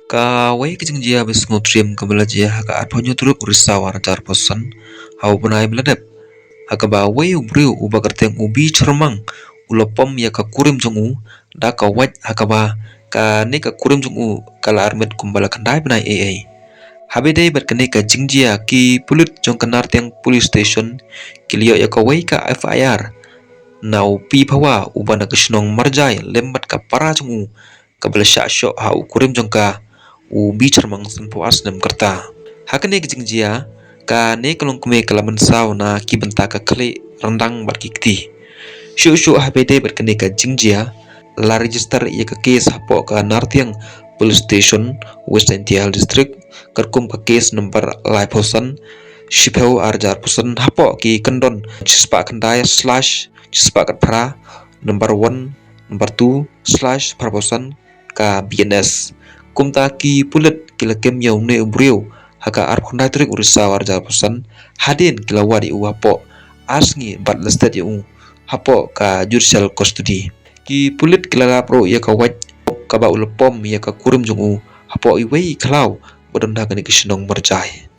Ka wai kijing jia bis ngotrim ka belajar haka arponyo turuk urisawar jar posan hau bunai beladep haka ba wai ubriu uba kerteng ubi cermang ulopom ya ka kurim jongu da ka waj haka ba ka ne ka kurim jongu kala armet kumbala kandai benai ai habe dei bat kane ka jingjia ki pulit jong kanar tiang police station kilio ya ka wai ka FIR nau pi phawa uba na kishnong marjai lembat ka para jongu kabla sha sho ha kurim jong ka ubi cermang senpo asnem kerta hakane kijingjia ka ne kalong kume kalaman saw na ki benta ka Khlieh Ryndang bat kikti shu habede bat kane ka jingjia la register ya ka case hapo ka nartiang police station West Intial district kerkum ka case number lai posan shipeu arjar posan hapo ki kendon chispa kandai slash chispa katpara number 1 number 2 slash paraposan ka BNS kumta ki pulit kila kem yau ne ubriu haka arkhundai trik urisa warja posan hadin kila wadi u hapo asngi bat lestet yu hapo ka judicial custody ki pulit kila lapro ya ka waj ka ba ulpom ya ka kurim jungu hapo iwei klau bodon da kani kishnong marjai